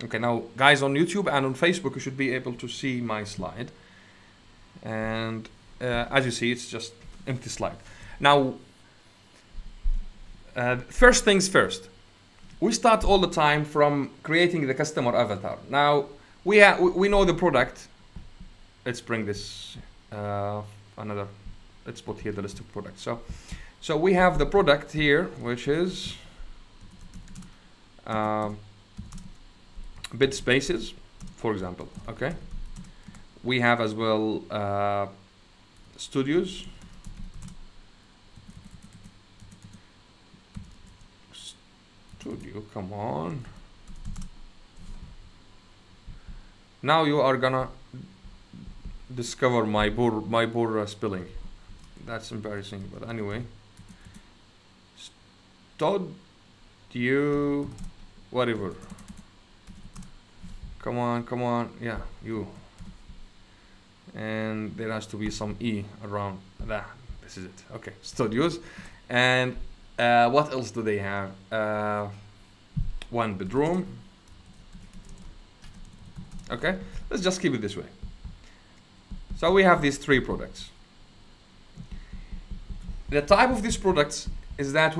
Okay, now guys on YouTube and on Facebook, you should be able to see my slide. And as you see, it's just empty slide. Now, first things first. We start all the time from creating the customer avatar. Now, we know the product. Let's bring this let's put here the list of products. So we have the product here, which is bid spaces, for example. Okay. We have as well studios. Studio, come on. Now you are gonna discover my poor spelling. That's embarrassing, but anyway. Studio, whatever. Come on, yeah, you. And there has to be some E around that. This is it. Okay, studios. And what else do they have? 1 bedroom. Okay, let's just keep it this way. So we have these 3 products. The type of these products is that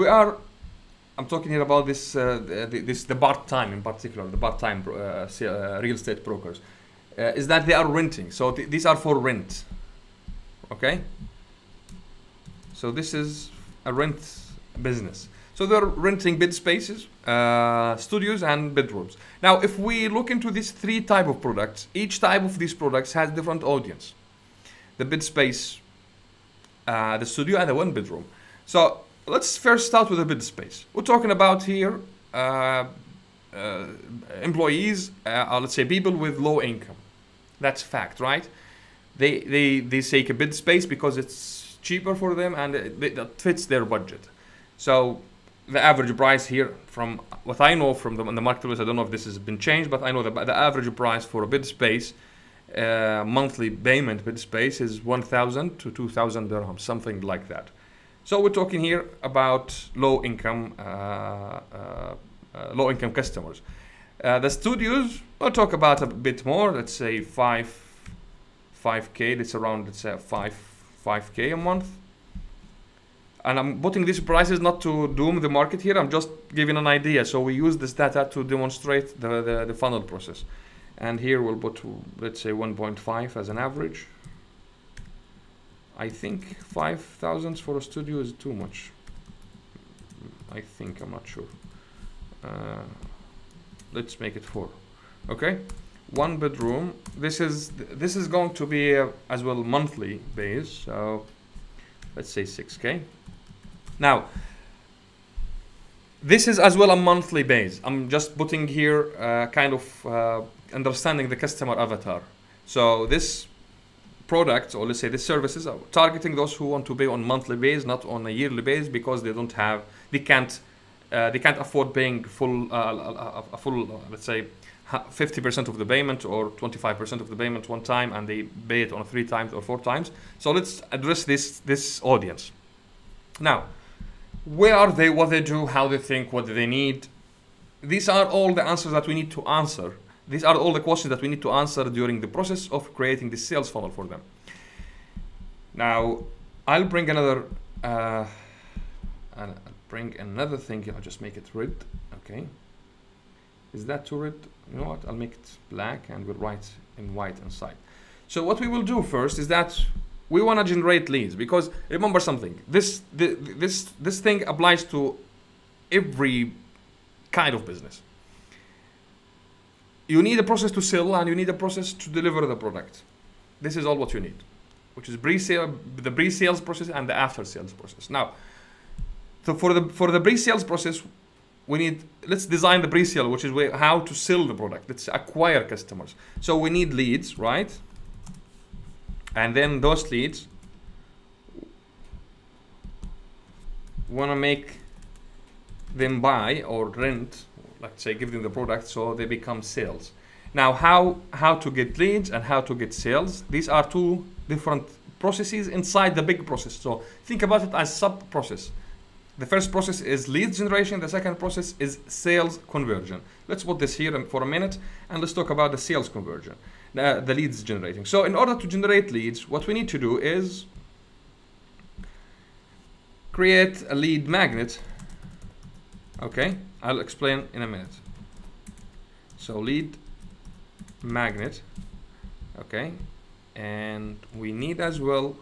I'm talking here about this, the part-time in particular, the part-time real estate brokers, is that they are renting. So these are for rent. Okay. So this is a rent business. So they're renting bid spaces, studios, and bedrooms. Now, if we look into these 3 type of products, each type of these products has different audience. The bid space, the studio, and the 1 bedroom. So let's first start with the bid space. We're talking about here employees, let's say people with low income. That's fact, right? They take a bid space because it's cheaper for them and that fits their budget. So the average price here, from what I know from the marketplace, I don't know if this has been changed, but I know that the average price for a bid space, monthly payment bid space, is 1,000 to 2,000 dirhams, something like that. So we're talking here about low income customers. The studios, we'll talk about a bit more. Let's say 5K. It's around, let's say 5K a month. And I'm putting these prices not to doom the market here. I'm just giving an idea. So we use this data to demonstrate the funnel process. And here we'll put, let's say 1.5 as an average. I think 5,000 for a studio is too much. I think, I'm not sure. Let's make it 4. Okay, 1 bedroom. This is going to be as well monthly base. So let's say 6K. Now, this is as well a monthly base. I'm just putting here kind of understanding the customer avatar. So this product, or let's say the services, are targeting those who want to pay on monthly base, not on a yearly base, because they can't afford paying a full let's say 50% of the payment or 25% of the payment one time, and they pay it on 3 times or 4 times. So let's address this audience. Now, where are they, what they do, how they think, what do they need? These are all the answers that we need to answer. These are all the questions that we need to answer during the process of creating the sales funnel for them. Now, I'll bring another thing. I'll just make it red. Okay. Is that too red? You know what? I'll make it black and we'll write in white inside. So what we will do first is that we want to generate leads, because remember something. This thing applies to every kind of business. You need a process to sell and you need a process to deliver the product. This is all what you need, which is the pre-sales process and the after-sales process. Now, so for the pre-sales process, let's design the pre-sale, which is how to sell the product. Let's acquire customers. So we need leads, right? And then those leads, want to make them buy or rent, let's say give them the product, so they become sales. Now, how to get leads and how to get sales, these are 2 different processes inside the big process. So think about it as sub-process. The first process is lead generation. The second process is sales conversion. Let's put this here for a minute and let's talk about the sales conversion, the leads generating. So in order to generate leads, what we need to do is create a lead magnet. Okay, I'll explain in a minute. So lead magnet, okay, and we need as well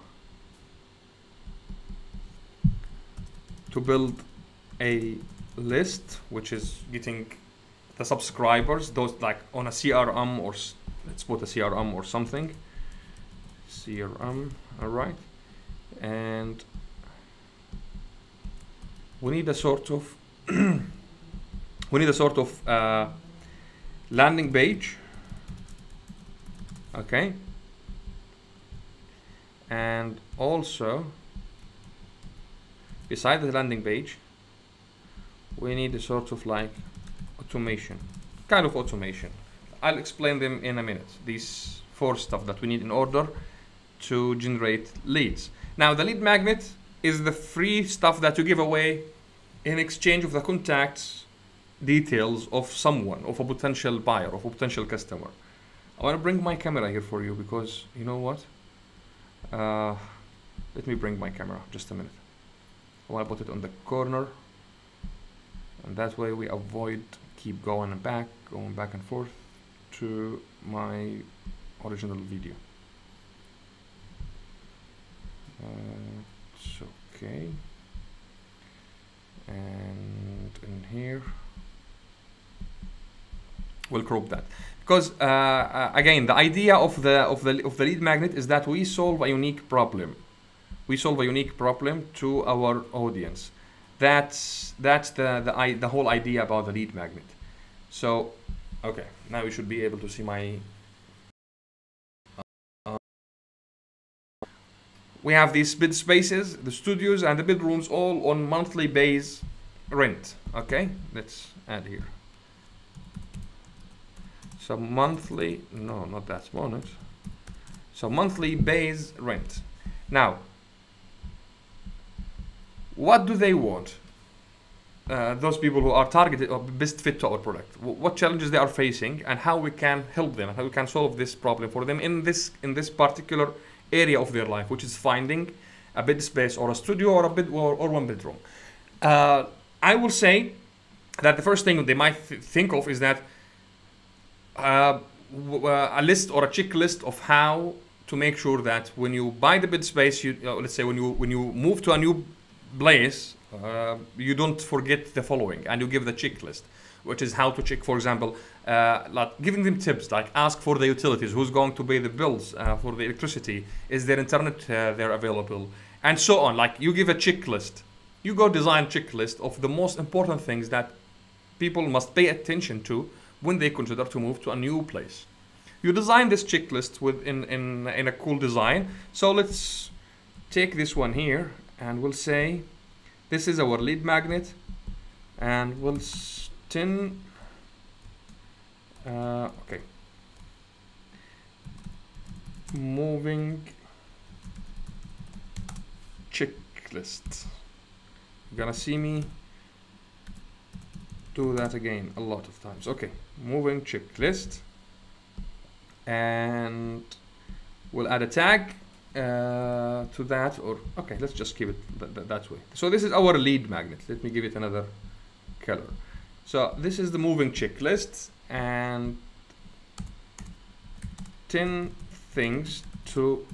to build a list which is getting the subscribers, those like on a CRM, or let's put a CRM or something. CRM, all right, and we need a sort of landing page, okay, and also beside the landing page we need a sort of like automation, kind of automation. I'll explain them in a minute, these 4 stuff that we need in order to generate leads. Now the lead magnet is the free stuff that you give away in exchange of the contacts details of someone, of a potential buyer, of a potential customer. I want to bring my camera here for you because you know what, let me bring my camera just a minute. I want to put it on the corner, and that way we avoid keep going back and forth to my original video. It's okay, and in here we'll crop that because again the idea of the lead magnet is that we solve a unique problem. We solve a unique problem to our audience. That's the whole idea about the lead magnet. So okay, now you should be able to see my we have these bid spaces, the studios and the bedrooms, all on monthly base rent. Okay, let's add here. So monthly, no, not that one. So monthly base rent. Now, what do they want? Those people who are targeted or best fit to our product, what challenges they are facing, and how we can help them, and how we can solve this problem for them in this particular area of their life, which is finding a bed space or a studio or a bed or 1 bedroom. I will say that the first thing they might think of is that a list or a checklist of how to make sure that when you buy the bed space, you let's say when you move to a new place, you don't forget the following, and you give the checklist, which is how to check, for example, like giving them tips like ask for the utilities, who's going to pay the bills for the electricity, is there internet there available, and so on. Like you give a checklist, you go design checklist of the most important things that people must pay attention to when they consider to move to a new place. You design this checklist in a cool design. So let's take this one here and we'll say this is our lead magnet, and we'll okay, moving checklist. You're gonna see me do that again a lot of times. Okay, moving checklist, and we'll add a tag to that, or okay, let's just keep it that way. So this is our lead magnet. Let me give it another color. So this is the moving checklist, and 10 things to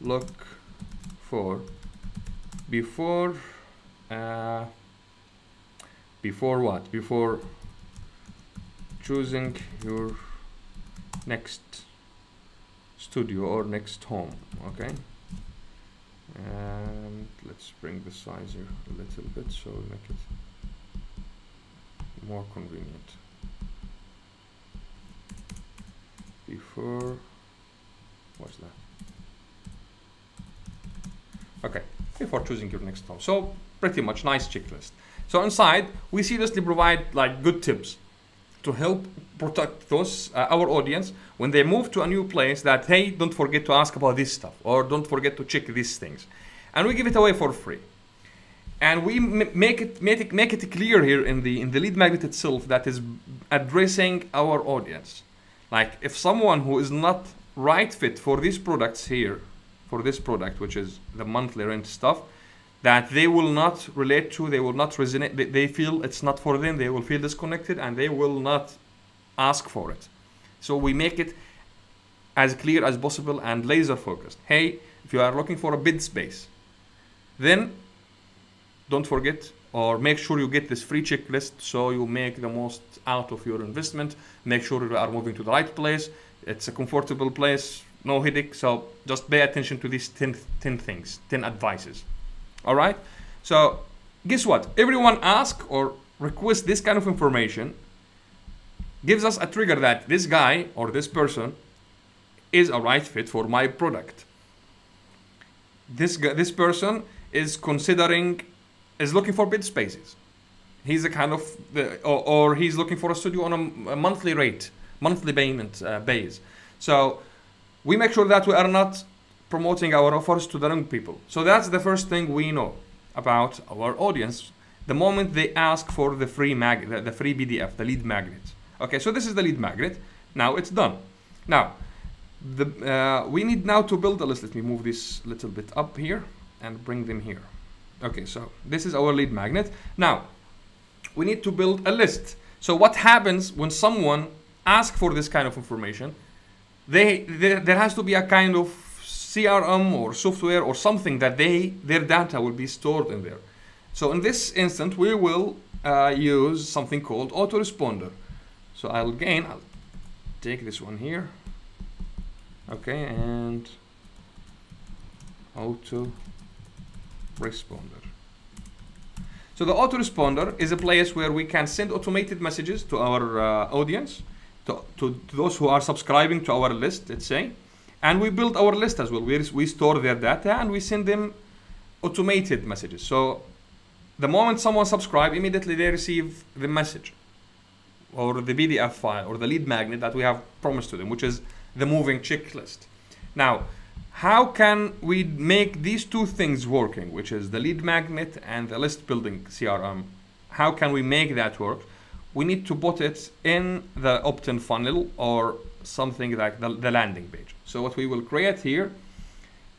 look for before what? Before choosing your next studio or next home. Okay, and let's bring the size here a little bit so we make it more convenient. Before, what's that? Okay, before choosing your next home. So pretty much nice checklist. So inside we seriously provide like good tips to help protect those our audience when they move to a new place, that hey, don't forget to ask about this stuff, or don't forget to check these things, and we give it away for free. And we make it clear here in the lead magnet itself that is addressing our audience. Like if someone who is not right fit for these products here, for this product, which is the monthly rent stuff, that they will not relate to, they will not resonate, they feel it's not for them, they will feel disconnected, and they will not ask for it. So we make it as clear as possible and laser focused. Hey, if you are looking for a bid space, then don't forget or make sure you get this free checklist so you make the most out of your investment. Make sure you are moving to the right place. It's a comfortable place, no headache. So just pay attention to these 10 things, 10 advices. All right. So guess what? Everyone ask or request this kind of information gives us a trigger that this guy or this person is a right fit for my product. This person is looking for bid spaces. He's a kind of or he's looking for a studio on a monthly rate, monthly payment base. So we make sure that we are not promoting our offers to the wrong people. So that's the first thing we know about our audience the moment they ask for the free the free PDF, the lead magnet. Okay, so this is the lead magnet. Now it's done. Now we need now to build a list. Let me move this a little bit up here and bring them here. Okay, so this is our lead magnet. Now we need to build a list. So what happens when someone asks for this kind of information? There has to be a kind of CRM or software or something that their data will be stored in there. So in this instance, we will use something called autoresponder. So I'll take this one here. Okay, and autoresponder. So the autoresponder is a place where we can send automated messages to our audience, to those who are subscribing to our list, let's say. And we build our list as well. We store their data and we send them automated messages. So the moment someone subscribes, immediately they receive the message or the PDF file or the lead magnet that we have promised to them, which is the moving checklist. Now, how can we make these two things working, which is the lead magnet and the list building CRM? How can we make that work? We need to put it in the opt-in funnel or something like the landing page. So what we will create here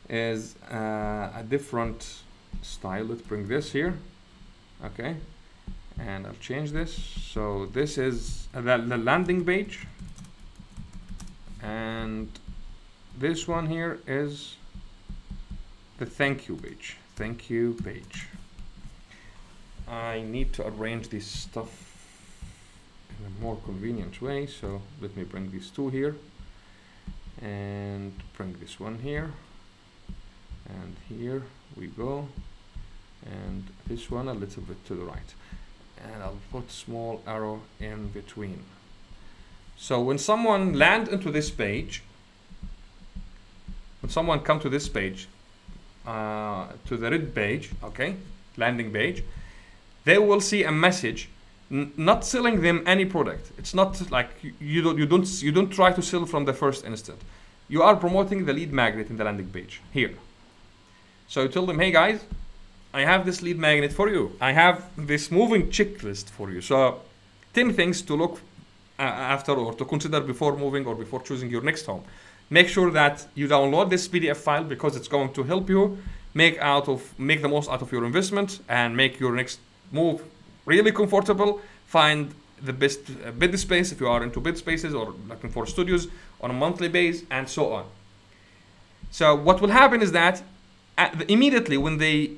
is a different style. Let's bring this here. Okay, and I'll change this. So this is the landing page, and this one here is the thank you page. Thank you page. I need to arrange this stuff in a more convenient way. So let me bring these two here and bring this one here, and here we go, and this one a little bit to the right, and I'll put small arrow in between. So when someone land into this page, when someone come to this page, to the red page, okay, landing page, they will see a message not selling them any product. It's not like you don't try to sell from the first instant. You are promoting the lead magnet in the landing page here. So you tell them, hey guys, I have this lead magnet for you. I have this moving checklist for you. So 10 things to look after or to consider before moving or before choosing your next home. Make sure that you download this PDF file because it's going to help you make the most out of your investment and make your next move really comfortable. Find the best bid space if you are into bid spaces or looking for studios on a monthly base and so on. So what will happen is that immediately when they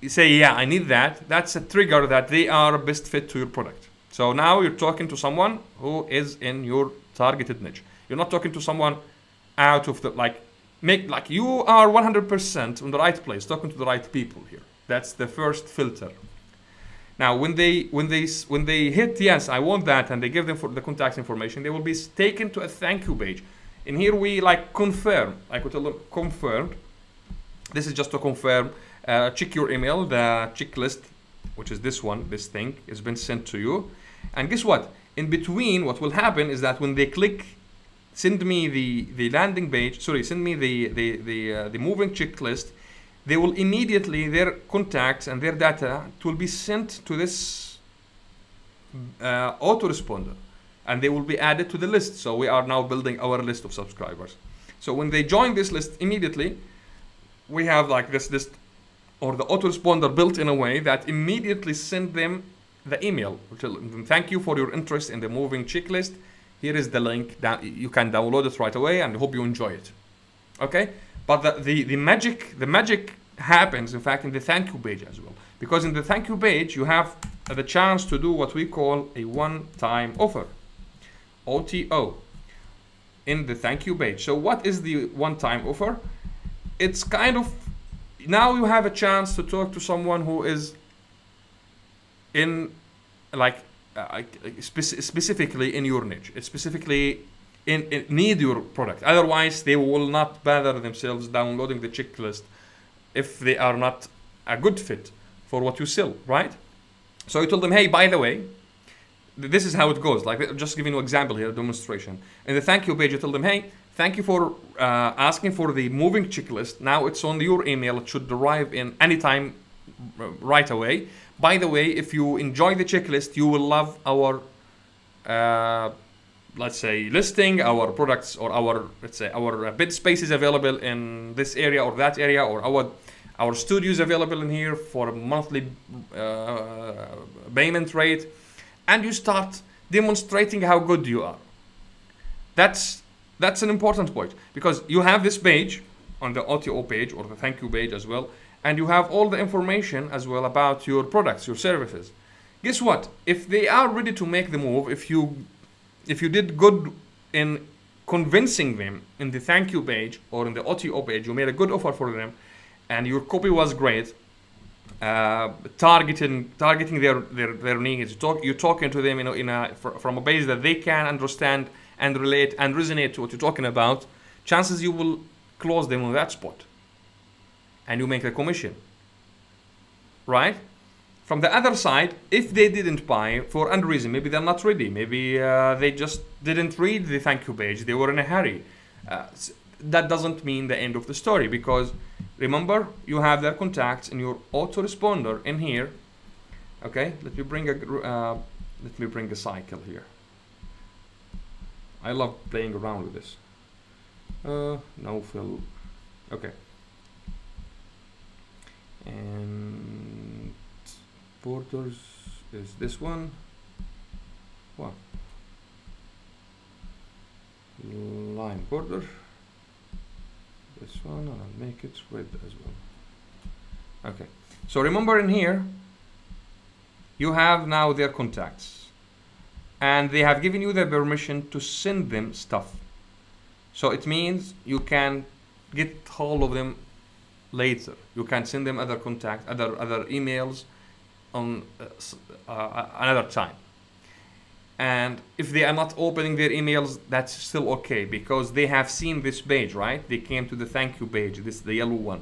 say, yeah, I need that, that's a trigger that they are a best fit to your product. So now you're talking to someone who is in your targeted niche. You're not talking to someone out of the, you are 100% on the right place, talking to the right people here. That's the first filter. Now, when they hit yes, I want that, and they give them for the contact information, they will be taken to a thank you page. And here we confirm, we tell them confirmed. This is just to confirm. Check your email. The checklist, which is this one, this thing, has been sent to you. And guess what? In between, what will happen is that when they click, send me the landing page. Sorry, send me the moving checklist. they will immediately, their contacts and their data, it will be sent to this autoresponder, and they will be added to the list. So we are now building our list of subscribers. So when they join this list immediately, we have like this list, or the autoresponder built in a way that immediately send them the email. Thank you for your interest in the moving checklist. Here is the link that you can download it right away, and I hope you enjoy it. Okay, but the magic happens, in fact, in the thank you page as well, because in the thank you page you have the chance to do what we call a one-time offer, OTO, in the thank you page. So what is the one-time offer? It's kind of, now you have a chance to talk to someone who is in like specifically in your niche. It's specifically in need your product. Otherwise, they will not bother themselves downloading the checklist if they are not a good fit for what you sell, right? So you told them, hey, by the way, this is how it goes. Like, just giving you an example here, a demonstration. In the thank you page, you told them, hey, thank you for asking for the moving checklist. Now it's on your email. It should arrive in anytime right away. By the way, if you enjoy the checklist, you will love our, let's say, listing, our products, or our, let's say, our bid spaces available in this area or that area, or our studios available in here for a monthly payment rate. And you start demonstrating how good you are. That's an important point, because you have this page on the OTO page, or the thank you page as well, and you have all the information as well about your products, your services. Guess what? If they are ready to make the move, if you did good in convincing them in the thank you page or in the OTO page, you made a good offer for them, and your copy was great, targeting their needs. You're talking to them from a base that they can understand and relate and resonate to what you're talking about. Chances you will close them on that spot, and you make a commission, right? From the other side, if they didn't buy for any reason, maybe they're not ready, maybe they just didn't read the thank you page, they were in a hurry. That doesn't mean the end of the story, because remember, you have their contacts in your autoresponder in here. Okay, let me bring a cycle here. I love playing around with this. No fill. Okay. And borders is this one. What? Line border. This one, and I'll make it red as well. Okay. So remember, in here, you have now their contacts, and they have given you the permission to send them stuff. So it means you can get hold of them later. You can send them other contacts, other emails on another time. And if they are not opening their emails, that's still okay, because they have seen this page, right? They came to the thank you page, the yellow one.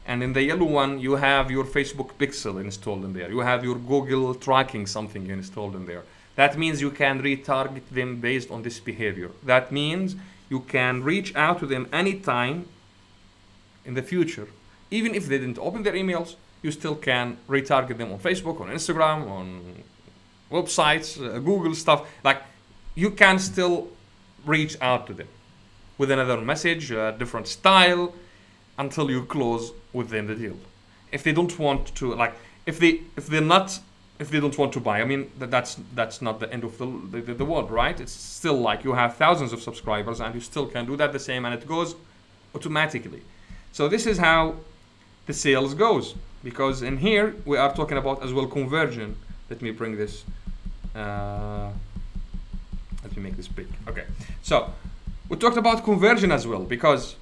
And in the yellow one, you have your Facebook pixel installed in there. You have your Google tracking something installed in there. That means you can retarget them based on this behavior. That means you can reach out to them anytime in the future. Even if they didn't open their emails, you still can retarget them on Facebook, on Instagram, on websites, Google stuff. Like, you can still reach out to them with another message, a different style, until you close with them the deal. If they don't want to, like, if they don't want to buy, I mean, that's not the end of the world, right? It's still like you have thousands of subscribers, and you still can do that the same, and it goes automatically. So this is how the sales goes, because in here we are talking about as well conversion. Let me bring this, let me make this big. Okay, so we talked about conversion as well, because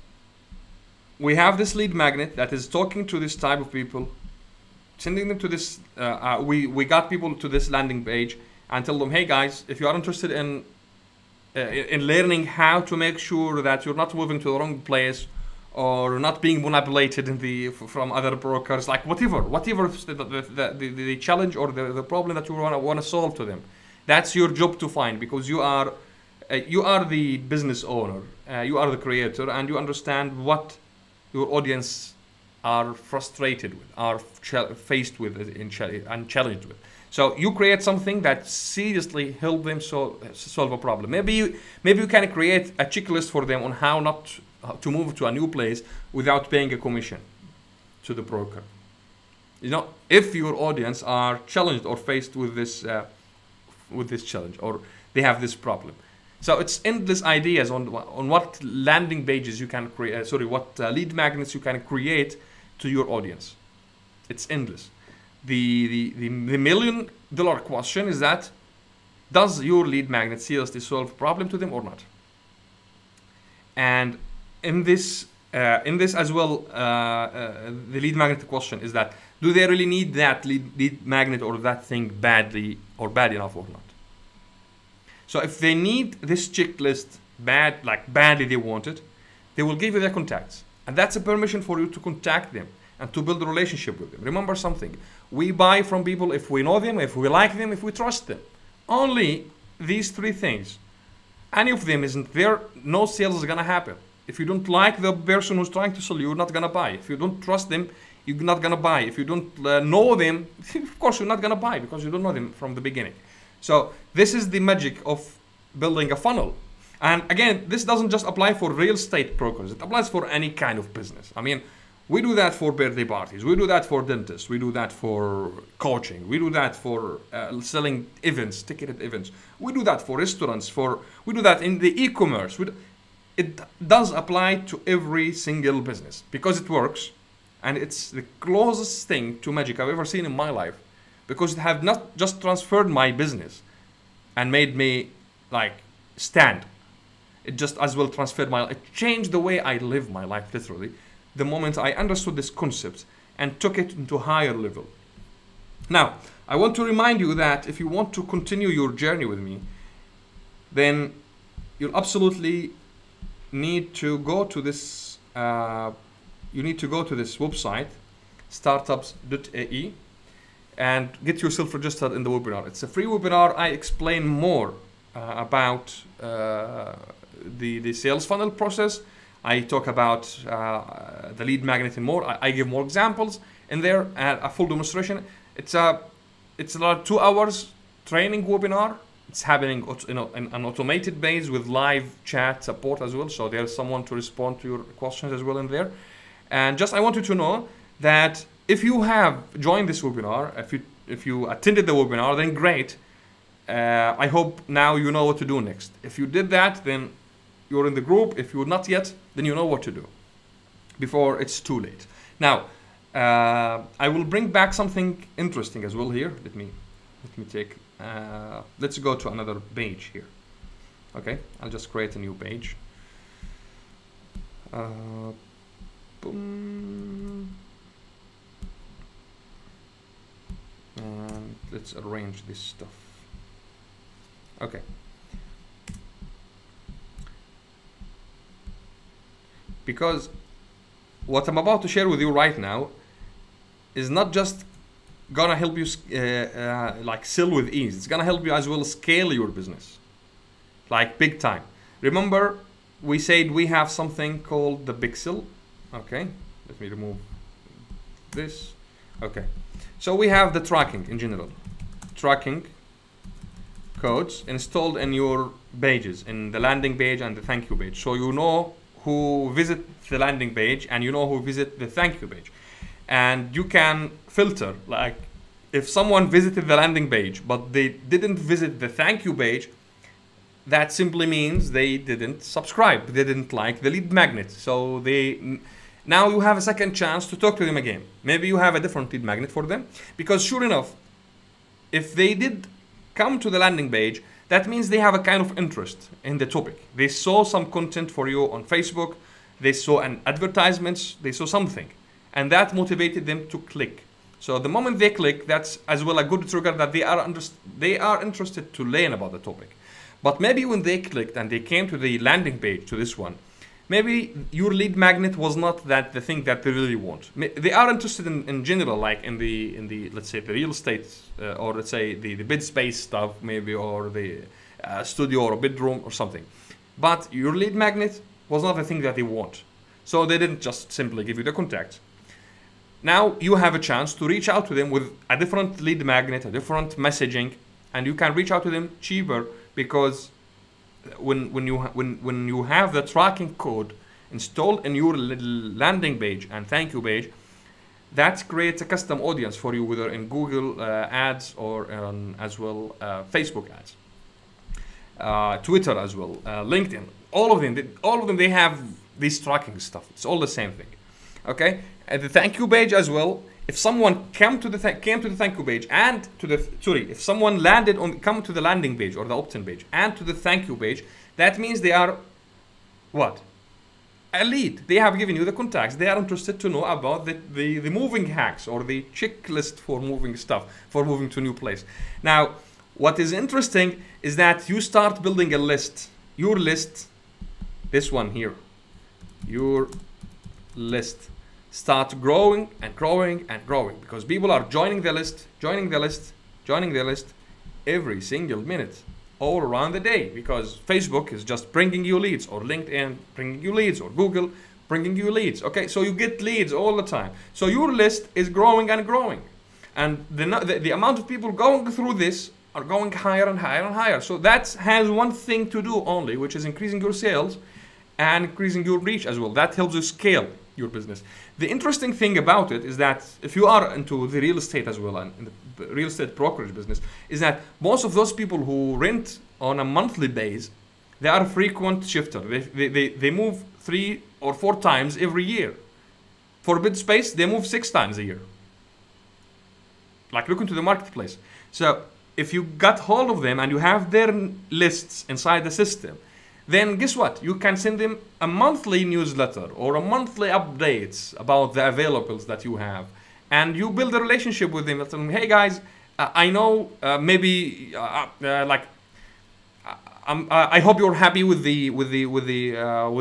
we have this lead magnet that is talking to this type of people, sending them to this, we got people to this landing page and tell them, hey guys, if you are interested in learning how to make sure that you're not moving to the wrong place, or not being manipulated from other brokers, like whatever the challenge or the problem that you want to solve to them, that's your job to find, because you are the business owner, you are the creator, and you understand what your audience are frustrated with, are faced with, and challenged with. So you create something that seriously help them solve a problem. Maybe you can create a checklist for them on how not to move to a new place without paying a commission to the broker. You know, if your audience are challenged or faced with this challenge, or they have this problem. So it's endless ideas on what landing pages you can create. What lead magnets you can create to your audience. It's endless. The $1 million question is that, does your lead magnet seriously solve a problem to them or not? And in this as well, the lead magnet question is that, do they really need that lead magnet or that thing badly or bad enough or not? So if they need this checklist badly they want it, they will give you their contacts. And that's a permission for you to contact them and to build a relationship with them. Remember something, we buy from people if we know them, if we like them, if we trust them. Only these three things. Any of them isn't there, no sales is gonna happen. If you don't like the person who's trying to sell you, you're not gonna buy. If you don't trust them, you're not gonna buy. If you don't know them, of course you're not gonna buy because you don't know them from the beginning. So this is the magic of building a funnel. And again, this doesn't just apply for real estate brokers. It applies for any kind of business. I mean, we do that for birthday parties. We do that for dentists. We do that for coaching. We do that for selling events, ticketed events. We do that for restaurants. We do that in the e-commerce. It does apply to every single business because it works. And it's the closest thing to magic I've ever seen in my life, because it have not just transferred my business and made me stand. It just as well transferred it changed the way I live my life, literally, the moment I understood this concept and took it into a higher level. Now, I want to remind you that if you want to continue your journey with me, then you'll absolutely need to go to this website, startups.ae, and get yourself registered in the webinar. It's a free webinar. I explain more about the sales funnel process. I talk about the lead magnet and more. I give more examples in there and a full demonstration. It's about 2 hours training webinar. It's happening in an automated base with live chat support as well. So there's someone to respond to your questions as well in there. And just I want you to know that if you have joined this webinar, if you attended the webinar, then great. I hope now you know what to do next. If you did that, then you're in the group. If you're not yet, then you know what to do before it's too late. Now, I will bring back something interesting as well here. Let me take. Let's go to another page here. Okay, I'll just create a new page. Boom. And let's arrange this stuff. Okay. Because what I'm about to share with you right now is not just gonna help you sell with ease. It's gonna help you as well scale your business, big time. Remember, we said we have something called the pixel. Okay, let me remove this. Okay, so we have the tracking in general, tracking codes installed in your pages, in the landing page and the thank you page. So you know who visit the landing page and you know who visit the thank you page. And you can filter, if someone visited the landing page but they didn't visit the thank you page, that simply means they didn't subscribe, they didn't like the lead magnet. So now you have a second chance to talk to them again. Maybe you have a different lead magnet for them, because sure enough, if they did come to the landing page, that means they have a kind of interest in the topic. They saw some content for you on Facebook, they saw an advertisement, they saw something, and that motivated them to click. So the moment they click, that's as well a good trigger that they are interested to learn about the topic. But maybe when they clicked and they came to the landing page, to this one, maybe your lead magnet was not the thing that they really want. They are interested in general, in the let's say the real estate or let's say the bid space stuff, maybe, or the studio or a bedroom or something. But your lead magnet was not the thing that they want. So they didn't just simply give you the contact. Now you have a chance to reach out to them with a different lead magnet, a different messaging, and you can reach out to them cheaper, because when you have the tracking code installed in your little landing page and thank you page, that creates a custom audience for you, whether in Google ads or as well Facebook ads, Twitter as well, LinkedIn. All of them, they have this tracking stuff. It's all the same thing. Okay, and the thank you page as well. If someone came to the thank you page and to the if someone come to the landing page or the opt-in page and to the thank you page, that means they are what? A lead. They have given you the contacts. They are interested to know about the moving hacks or the checklist for moving stuff, for moving to a new place. Now, what is interesting is that you start building a list. Your list, this one here, your list, start growing and growing and growing, because people are joining the list every single minute, all around the day, because Facebook is just bringing you leads, or LinkedIn bringing you leads, or Google bringing you leads. Okay, so you get leads all the time. So your list is growing and growing, and the amount of people going through this are going higher and higher and higher. So that has one thing to do only, which is increasing your sales and increasing your reach as well. That helps you scale your business. The interesting thing about it is that if you are into the real estate as well, and in the real estate brokerage business, is that most of those people who rent on a monthly base, they are frequent shifter. They move 3 or 4 times every year. For bid space, they move 6 times a year. Like, look into the marketplace. So if you got hold of them and you have their lists inside the system, then guess what? You can send them a monthly newsletter or a monthly updates about the availables that you have, and you build a relationship with them. Tell them, hey guys, I know I hope you're happy with the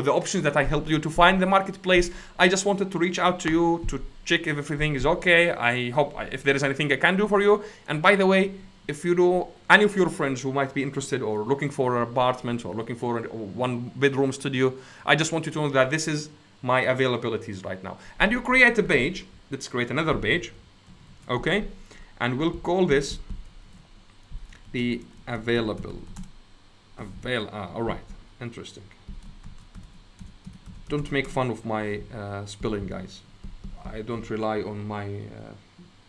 options that I helped you to find the marketplace. I just wanted to reach out to you to check if everything is okay. I hope if there is anything I can do for you. And by the way, if you know any of your friends who might be interested or looking for an apartment or looking for a 1-bedroom studio, I just want you to know that this is my availabilities right now. And you create a page. Let's create another page, okay? And we'll call this the available. All right, interesting. Don't make fun of my spelling, guys. I don't rely on my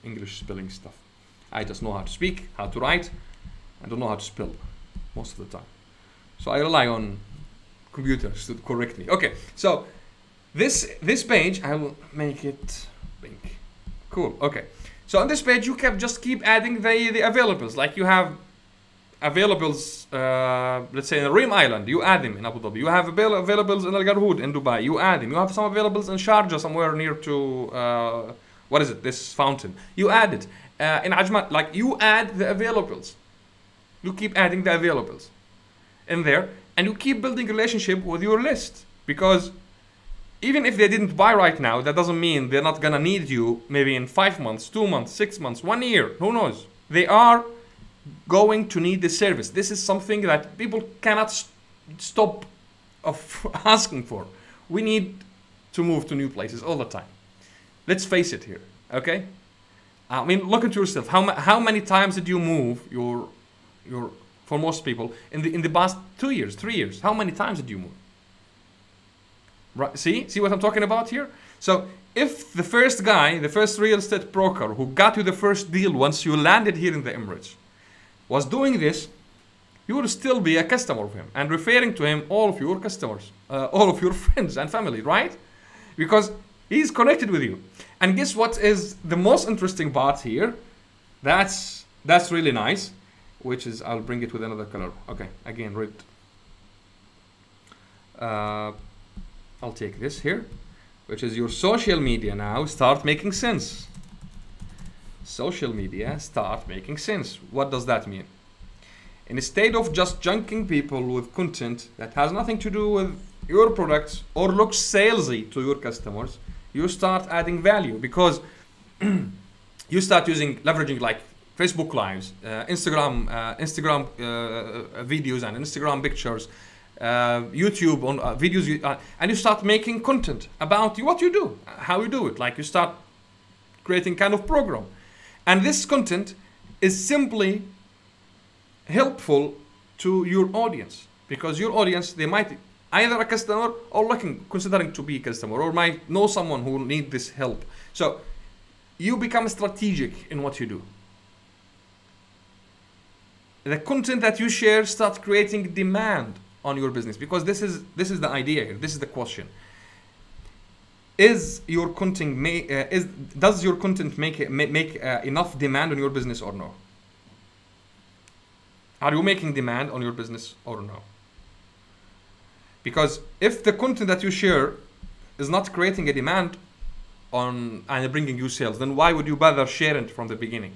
English spelling stuff. I just know how to speak, how to write. I don't know how to spell most of the time. So I rely on computers to correct me. Okay, so this page, I will make it pink. Cool, okay. So on this page, you can just keep adding the availables. Like you have availables, let's say in Reem Island, you add them in Abu Dhabi. You have availables in Al Garhoud in Dubai, you add them. You have some availables in Sharjah, somewhere near to, what is it, this fountain. You add it. In Ajman, like you add the availables. You keep adding the availables in there, and you keep building relationship with your list, because even if they didn't buy right now, that doesn't mean they're not gonna need you maybe in 5 months, 2 months, 6 months, 1 year, who knows. They are going to need this service. This is something that people cannot stop of asking for. We need to move to new places all the time. Let's face it here, okay? I mean, look at yourself. How many times did you move your for most people in the past 2 years, 3 years? How many times did you move? Right? See what I'm talking about here? So if the first guy, the first real estate broker who got you the first deal once you landed here in the Emirates was doing this, you would still be a customer of him and referring to him all of your customers, all of your friends and family, right? Because he's connected with you. And guess what is the most interesting part here? That's really nice, which is, I'll bring it with another color. Okay, again, red. I'll take this here, which is your social media now start making sense. Social media start making sense. What does that mean? Instead of just junking people with content that has nothing to do with your products or looks salesy to your customers, you start adding value, because you start leveraging like Facebook Lives, Instagram videos and Instagram pictures, YouTube on videos, and you start making content about what you do, how you do it. Like you start creating kind of program. And this content is simply helpful to your audience, because your audience, they might either a customer or considering to be a customer, or might know someone who need this help. So you become strategic in what you do. The content that you share starts creating demand on your business, because this is the idea here. This is the question. Does your content make enough demand on your business or no? Are you making demand on your business or no? Because if the content that you share is not creating a demand on and bringing you sales, then why would you bother sharing it from the beginning?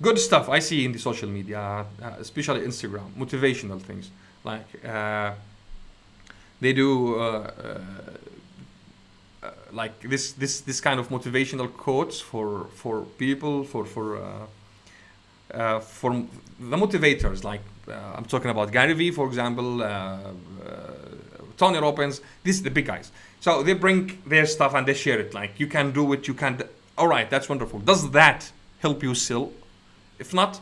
Good stuff I see in the social media, especially Instagram, motivational things like they do like this kind of motivational quotes for people for the motivators. Like I'm talking about Gary Vee, for example, Tony Robbins. These the big guys. So they bring their stuff and they share it. Like, you can do it. You can. All right, that's wonderful. Does that help you sell? If not,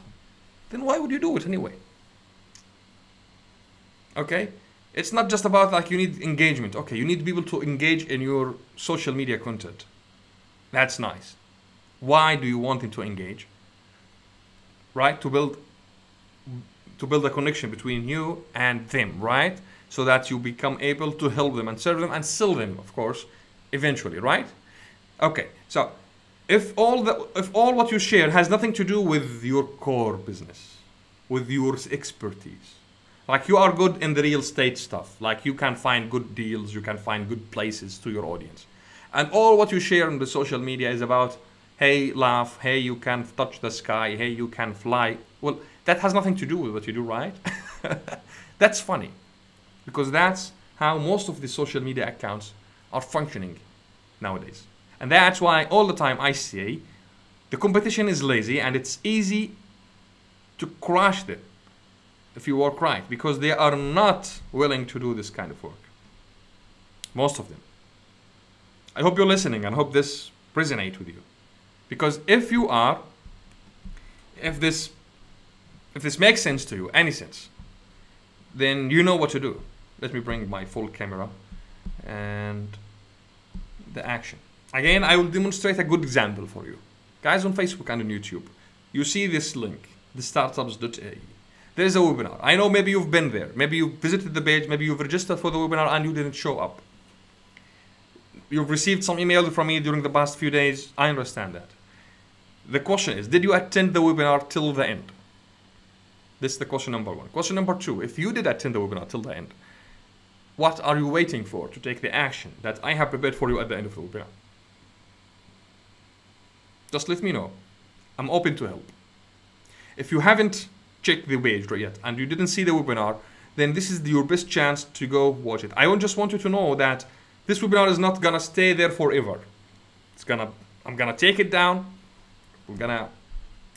then why would you do it anyway? Okay? It's not just about like you need engagement. Okay, you need people to engage in your social media content. That's nice. Why do you want them to engage? Right? To build a connection between you and them, right? So that you become able to help them and serve them and sell them, of course, eventually, right? Okay, so if all what you share has nothing to do with your core business, with your expertise, like you are good in the real estate stuff, like you can find good deals, you can find good places to your audience, and all what you share on the social media is about, hey, laugh, hey, you can touch the sky, hey, you can fly. Well, that has nothing to do with what you do, right? That's funny, because that's how most of the social media accounts are functioning nowadays. And that's why all the time I say the competition is lazy and it's easy to crush them if you work right, because they are not willing to do this kind of work. Most of them. I hope you're listening and hope this resonates with you. Because if you are, if this makes sense to you, any sense, then you know what to do. Let me bring my full camera and the action. Again, I will demonstrate a good example for you. Guys on Facebook and on YouTube, you see this link, thestartups.ae. There is a webinar. I know maybe you've been there. Maybe you visited the page, maybe you've registered for the webinar and you didn't show up. You've received some email from me during the past few days. I understand that. The question is, did you attend the webinar till the end? This is the question number one. Question number two, if you did attend the webinar till the end, what are you waiting for to take the action that I have prepared for you at the end of the webinar? Just let me know. I'm open to help. If you haven't checked the page yet and you didn't see the webinar, then this is your best chance to go watch it. I just want you to know that this webinar is not gonna stay there forever. I'm gonna take it down. We're gonna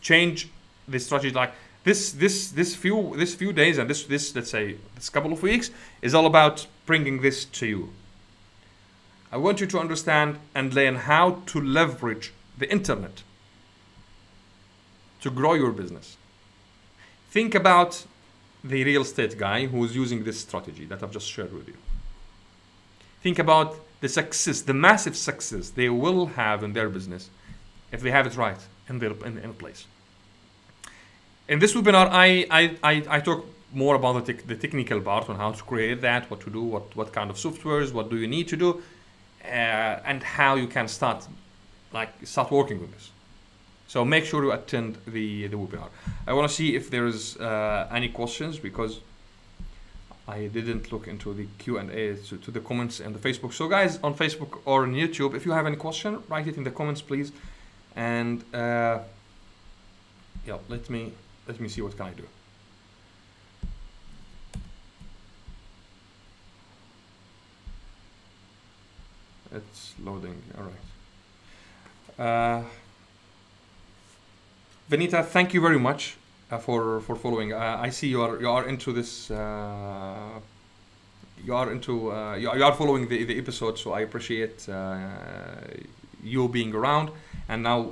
change the strategy. Like this few days and this let's say this couple of weeks is all about bringing this to you. I want you to understand and learn how to leverage the internet to grow your business. Think about the real estate guy who's using this strategy that I've just shared with you. Think about the success, the massive success they will have in their business if they have it right in place. In this webinar, I talk more about the technical part on how to create that, what to do, what kind of softwares, what do you need to do, and how you can start working with this. So make sure you attend the webinar. I want to see if there's any questions, because I didn't look into the Q&A to the comments and the Facebook. So guys on Facebook or on YouTube, if you have any question, write it in the comments, please. And yeah, let me see what can I do. It's loading. All right. Venita, thank you very much for following. I see you are into this. You are following the episode, so I appreciate you being around, and now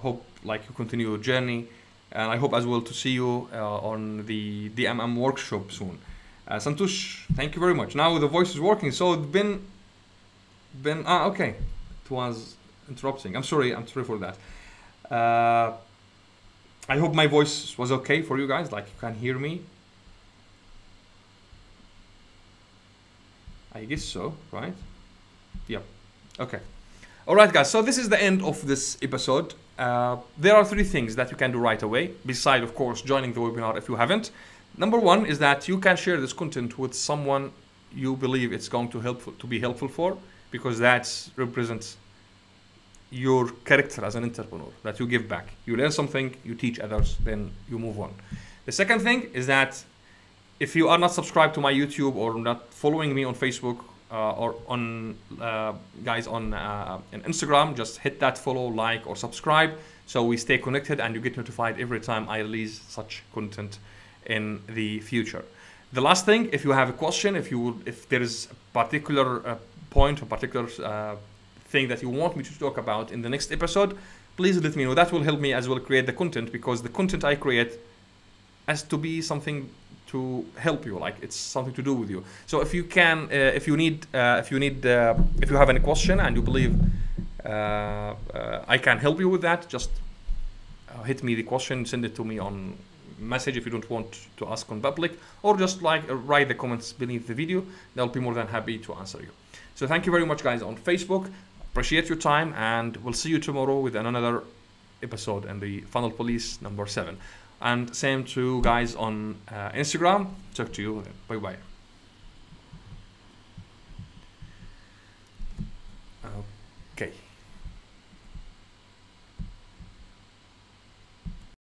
hope like you continue your journey, and I hope as well to see you on the DMM workshop soon. Santosh, thank you very much. Now the voice is working. So it's been okay. It was interrupting. I'm sorry for that. I hope my voice was okay for you guys, like you can hear me. I guess so, right? Yep. Okay. All right, guys. So this is the end of this episode. There are 3 things that you can do right away, beside, of course, joining the webinar if you haven't. Number 1 is that you can share this content with someone you believe it's going to be helpful for, because that represents your character as an entrepreneur, that you give back. You learn something, you teach others, then you move on. The second thing is that if you are not subscribed to my YouTube or not following me on Facebook or on guys on Instagram, just hit that follow, like, or subscribe, so we stay connected and you get notified every time I release such content in the future. The last thing, if you have a question, if there is a particular point or particular thing that you want me to talk about in the next episode, please let me know. That will help me as well create the content, because the content I create has to be something to help you, like it's something to do with you. So if you can, if you have any question and you believe I can help you with that, just hit me the question, send it to me on message if you don't want to ask on public, or just like write the comments beneath the video. I'll be more than happy to answer you. So thank you very much, guys, on Facebook. Appreciate your time, and we'll see you tomorrow with another episode in the Funnel Police number 7. And same to guys on Instagram. Talk to you. Bye bye. Okay.